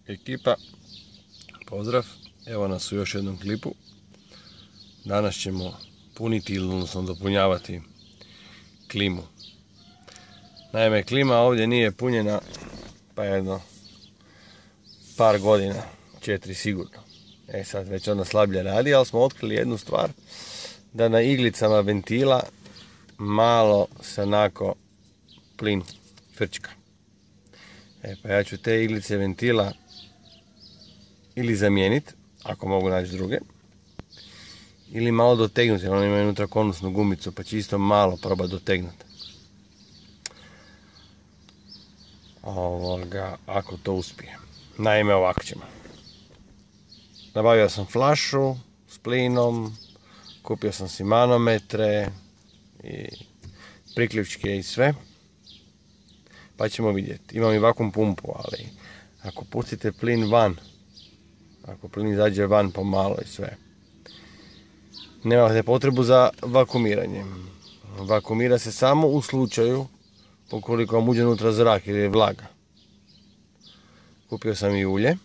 Ekipa, pozdrav, evo nas u još jednom klipu. Danas ćemo puniti, odnosno dopunjavati klimu. Naime, klima ovdje nije punjena pa jedno par godina, 4 sigurno. Sad već ona slabije radi, ali smo otkrili jednu stvar, da na iglicama ventila malo se onako plin frčka. Pa ja ću te iglice ventila ili zamijeniti, ako mogu naći druge, ili malo dotegnuti, jer oni imaju unutra konusnu gumicu, pa čisto malo proba dotegnuti. Ako to uspije. Naime, ovako ćemo. Nabavio sam flašu s plinom, kupio sam si manometre i priključke i sve. Pa ćemo vidjeti. Imam i vakum pumpu, ali ako pustite plin van, ako plin izađe van pomalo i sve, nemate potrebu za vakumiranjem. Vakumira se samo u slučaju ukoliko vam uđe unutra zrak ili je vlaga. Kupio sam i ulje,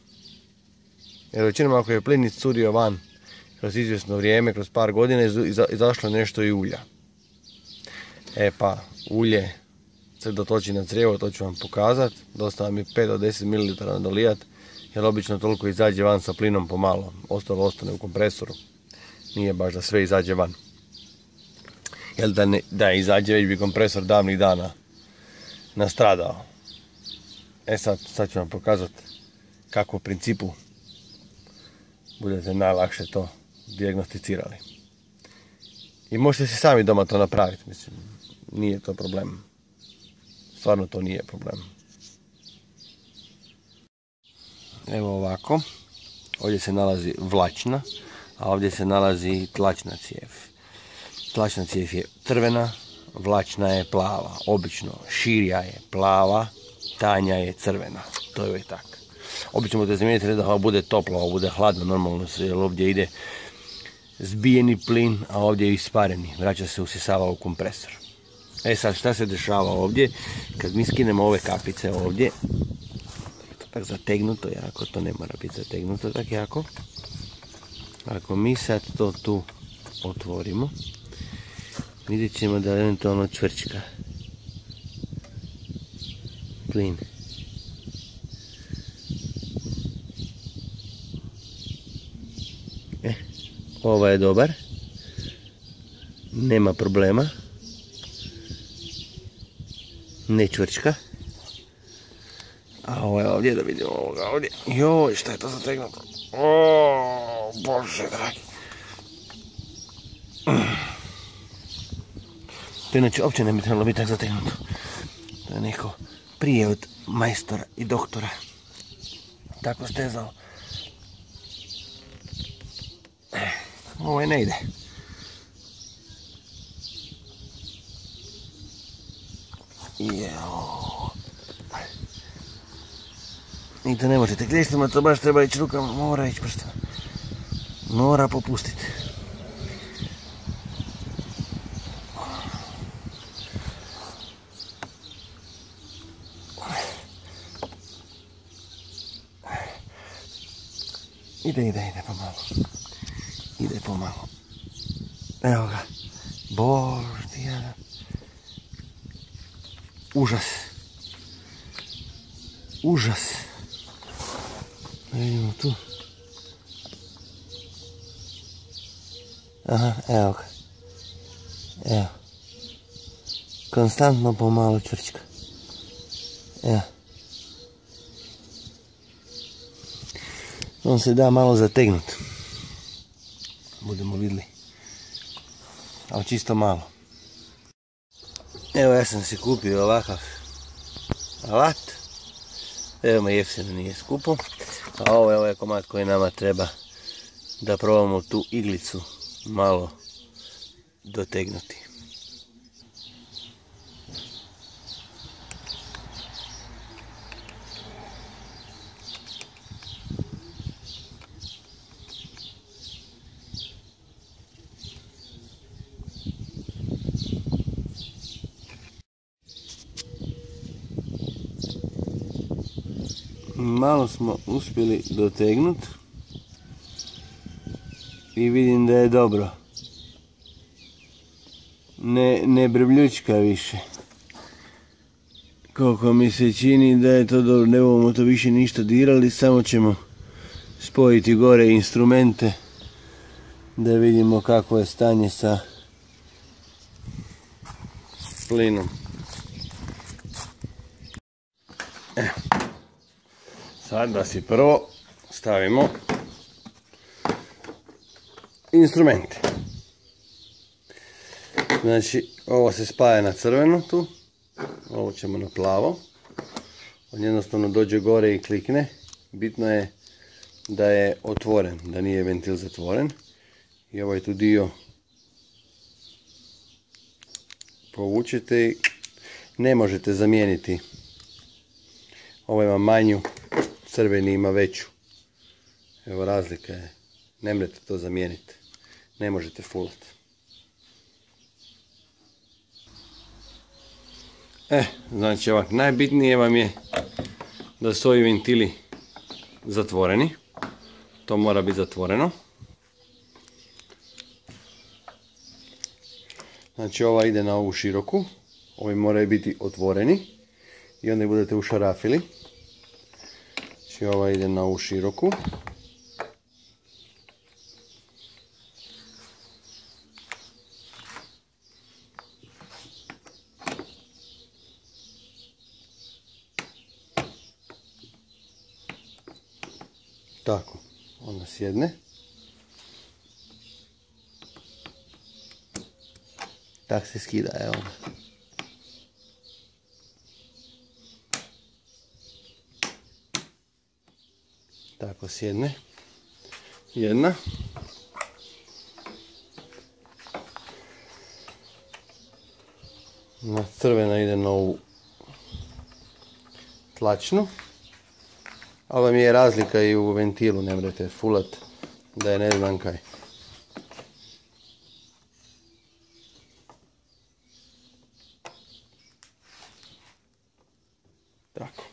jer većinom ako je plin iscurio van kroz izvjesno vrijeme, kroz par godina, izašlo nešto i ulja. Pa ulje se dotoči na crijevo, to ću vam pokazati. Dosta vam je 5 do 10 ml nadolijati, jer obično toliko izađe van sa plinom pomalo. Ostalo ostane u kompresoru. Nije baš da sve izađe van. Jer da izađe, već bi kompresor davnih dana nastradao. Sad ću vam pokazati kako u principu budete najlakše to dijagnosticirali. I možete si sami doma to napraviti, mislim, nije to problem. Stvarno to nije problem. Evo ovako, ovdje se nalazi vlačna, a ovdje se nalazi tlačna cijev. Tlačna cijev je crvena, vlačna je plava. Obično širja je plava, tanja je crvena. To je uvijek tako. Obično možete zamijeniti da ovo bude toplo, ovo bude hladno normalno, jer ovdje ide zbijeni plin, a ovdje je ispareni. Vraća se, usisava u kompresor. Sad šta se dešava ovdje? Kad mi skinemo ove kapice ovdje, tako zategnuto jako, to ne mora biti zategnuto tako jako. Ako mi sad to tu otvorimo, vidjet ćemo da eventualno čvrčka plin. Ovo je dobar, nema problema, ne čvrčka. A ovo je ovdje, da vidimo ovoga ovdje. Joj, šta je to zategnuto? O, Bože dragi. To inače uopće ne bi trebalo biti tako zategnuto. To je neko prije od majstora i doktora tako stezao. Ovo ne ide. I to ne možete kljestima, to baš treba ići rukama, mora ići prstima. Mora popustiti. Ide pomalo. Ide pomalo. Evo ga. Bože jedan. Užas. Užas. Vidimo tu. Aha, evo ga. Evo. Konstantno pomalo čvrčka. Evo. On se da malo zategnut. Budemo vidjeli. Ali čisto malo. Evo ja sam si kupio ovakav alat. Evo me jeftino, nije skupo. A ovo je ovaj komad koji nama treba da probamo tu iglicu malo dotegnuti. Malo smo uspjeli dotegnuti i vidim da je dobro. Ne brbljučka više. Koliko mi se čini da je to dobro, ne bomo to više ništa dirali, samo ćemo spojiti gore instrumente da vidimo kako je stanje sa plinom. Sad da si prvo stavimo instrumente. Znači, ovo se spaja na crveno tu, ovo ćemo na plavo. On jednostavno dođe gore i klikne. Bitno je da je otvoren, da nije ventil zatvoren. I ovaj tu dio povučete i ne možete zamijeniti. Ovo ima manju, crveni ima veću. Evo razlika je. Ne možete to zamijeniti. Ne možete fulati. Znači ovak, najbitnije vam je da su ovi ventili zatvoreni. To mora biti zatvoreno. Znači ova ide na ovu široku. Ovi moraju biti otvoreni. I onda ih budete ušarafili. Znači ova ide na ovu široku. Tako, onda sjedne. Tak se skida, evo. Tako sjedne. Jedna. Na crvena ide na ovu tlačnu. Ali vam je razlika i u ventilu, ne morate fulat da je ne znam kaj. Tako.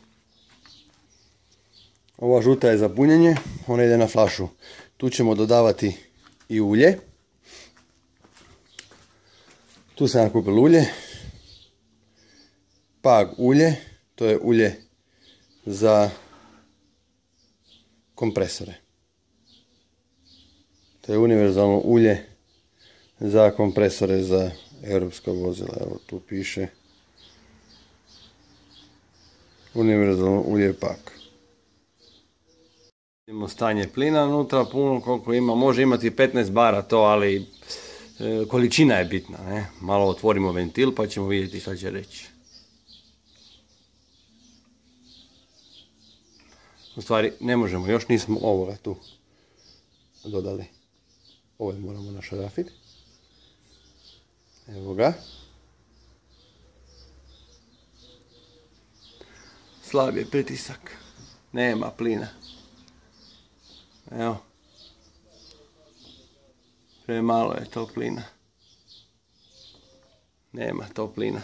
Ova žuta je za punjenje, ona ide na flašu. Tu ćemo dodavati i ulje. Tu sam nakupil ulje. Pag ulje, to je ulje za kompresore. To je univerzalno ulje za kompresore za europska vozila. Evo tu piše univerzalno ulje pak. Imamo stanje plina unutra, puno koliko ima, može imati 15 bara to, ali količina je bitna. Ne? Malo otvorimo ventil pa ćemo vidjeti šta će reći. U stvari ne možemo, još nismo ovoga tu dodali. Ovo moramo našarafiti. Evo ga. Slab je pritisak. Nema plina. Evo. Premalo je to plina. Nema to plina.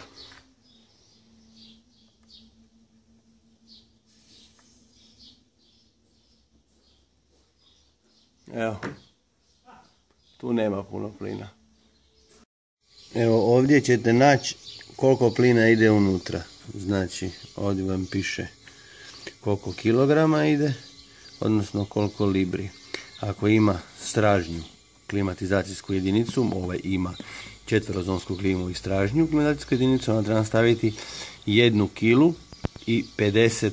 Evo, tu nema puno plina. Evo ovdje ćete naći koliko plina ide unutra. Znači ovdje vam piše koliko kilograma ide, odnosno koliko libri. Ako ima stražnju klimatizacijsku jedinicu, ovaj ima četverozonsku klimu i stražnju klimatizacijsku jedinicu, onda treba staviti 1 kilu i 50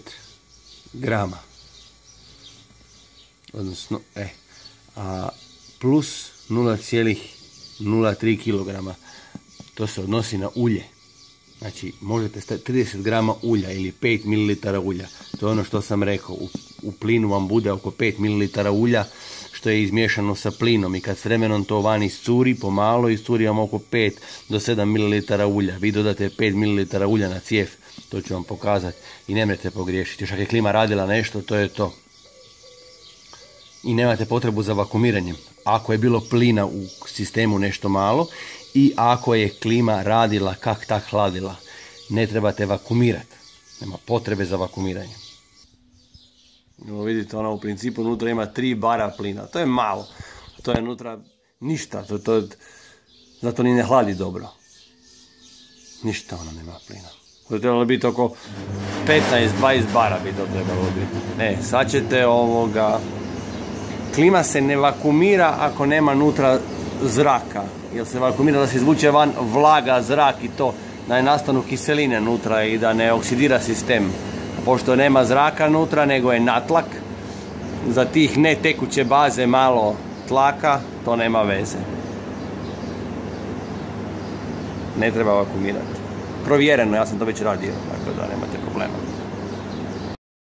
grama. Odnosno, a plus 0,03 kg. To se odnosi na ulje. Znači, možete staviti 30 grama ulja ili 5 ml ulja. To je ono što sam rekao. U plinu vam bude oko 5 ml ulja, što je izmiješano sa plinom. I kad s vremenom to van iscuri, pomalo iscuri vam oko 5 do 7 ml ulja. Vi dodate 5 ml ulja na cijev. To ću vam pokazati. I nemojte pogriješiti. Još ako je klima radila nešto, to je to. I nemate potrebu za vakuumiranjem. Ako je bilo plina u sistemu nešto malo i ako je klima radila kak tak hladila, ne trebate vakuumirati. Nema potrebe za vakuumiranjem. Evo vidite, ona u principu unutra ima 3 bara plina. To je malo. To je unutra ništa. Zato ni ne hladi dobro. Ništa ona nema plina. To je trebalo biti oko 15-20 bara bi to trebalo biti. Ne, sad ćete klima se ne vakumira ako nema unutra zraka. Jer se vakumira da se izvuče van vlaga, zrak i to. Da ne nastanu kiseline unutra i da ne oksidira sistem. A pošto nema zraka unutra, nego je natlak, za tih netekuće baze malo tlaka, to nema veze. Ne treba vakumirati. Provjereno, ja sam to već radio, tako da nemate problema.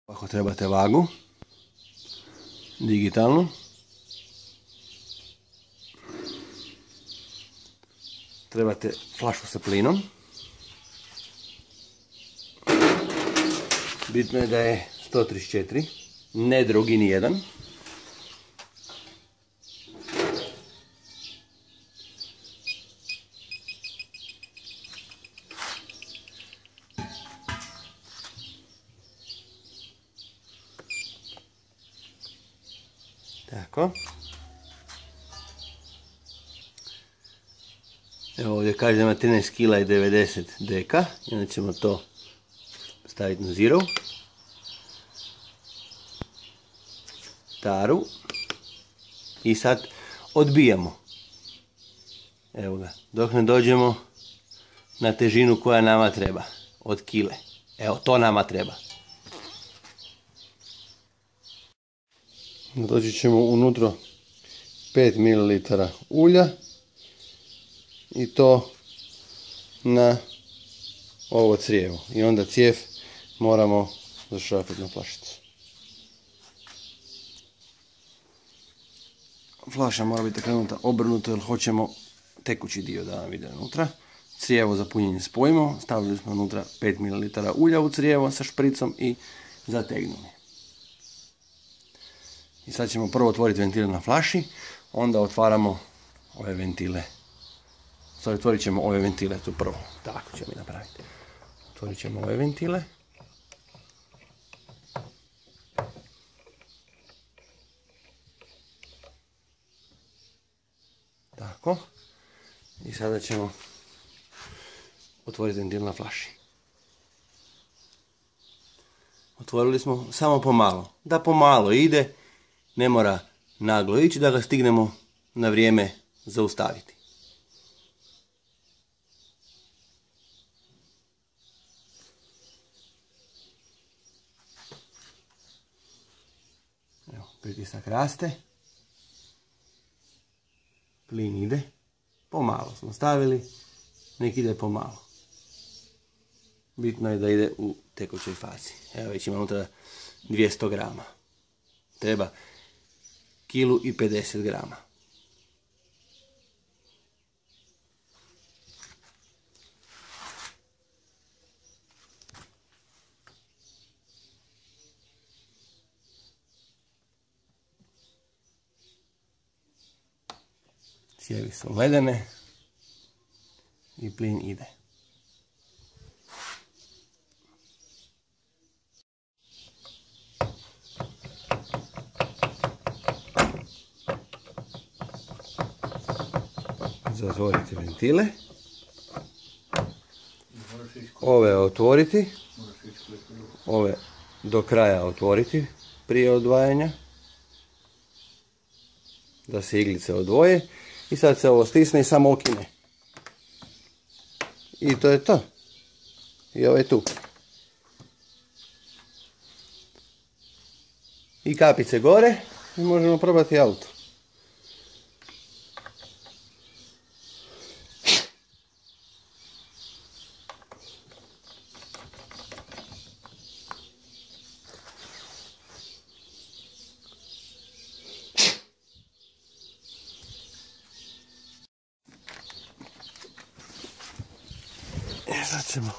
Ako trebate vagu, digitalnu, trebate flašu sa plinom. Bitno je da je 134, ne drugi ni jedan. Tako. Evo ovdje kaže da ima 13 kg i 90 deka. I onda ćemo to staviti na zero. Taru. I sad odbijamo. Evo ga. Dok ne dođemo na težinu koja nama treba. Od kile. Evo to nama treba. Doći ćemo unutra 5 ml ulja. I to na ovo crijevo. I onda cijev moramo zašrafiti na flašicu. Flaša mora biti okrenuta obrnuto jer hoćemo tekući dio da nam ide unutra. Crijevo za punjenje spojimo. Stavili smo unutra 5 ml ulja u crijevo sa špricom i zategnuli. I sad ćemo prvo otvoriti ventile na flaši, onda otvaramo ove ventile. Sad otvorit ćemo ove ventile tu prvo. Tako ćemo i napraviti. Otvorit ćemo ove ventile. Tako. I sada ćemo otvoriti ventil na flaši. Otvorili smo samo pomalo. Da pomalo ide, ne mora naglo ići, da ga stignemo na vrijeme zaustaviti. Evo, pritisak raste. Plin ide. Pomalo smo stavili. Nek ide pomalo. Bitno je da ide u tekućoj fazi. Evo već ima unutra 200 grama. Treba 1,50 grama. Cijevi su ledene i plin ide. Zatvorite ventile. Ove otvoriti. Ove do kraja otvoriti prije odvajanja. Da se iglice odvoje. I sad se ovo stisne i samo okine. I to je to. I ovo je tu. I kapice gore. I možemo probati auto. Sad ćemo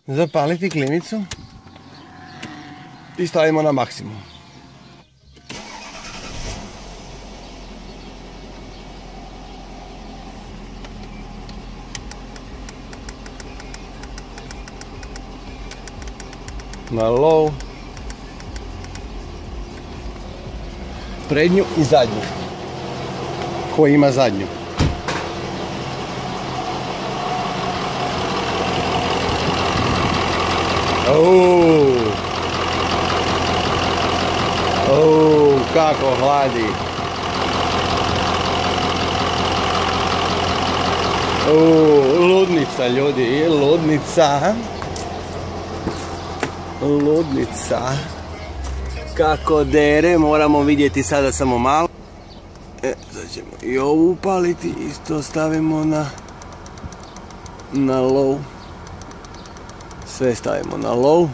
zapaliti klimicu i stavimo na maksimum. Na low prednju i zadnju. Ko ima zadnju? Kako hladi. Ludnica ljudi, ludnica. Ludnica. Kako dere, moramo vidjeti sada samo malo. Sad ćemo i ovu upaliti, isto stavimo na low. Sve stavimo na low.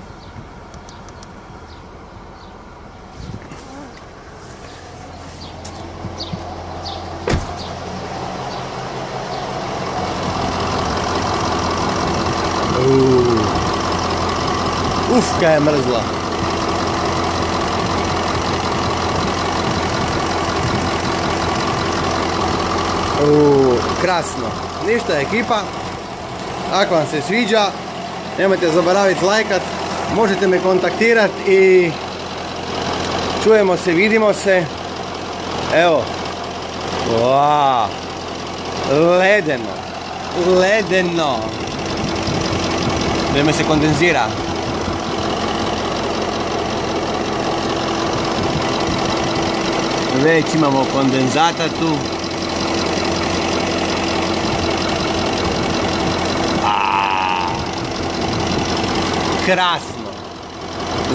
Kaj je mrzla. Krasno. Ništa ekipa. Ako vam se sviđa, nemojte zaboraviti lajkat. Možete me kontaktirati i čujemo se, vidimo se. Evo. Ledeno. Ledeno. Vrijeme se kondenzira. Već imamo kondenzata tu. Krasno.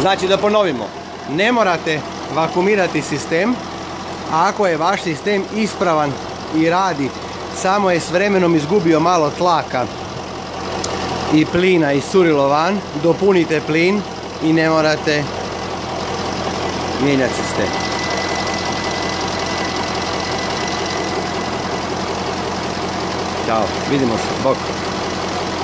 Znači da ponovimo. Ne morate vakuumirati sistem. Ako je vaš sistem ispravan i radi, samo je s vremenom izgubio malo tlaka i plina iscurilo van, dopunite plin i ne morate mijenjati sistem. Ćao, vidimo se, bok.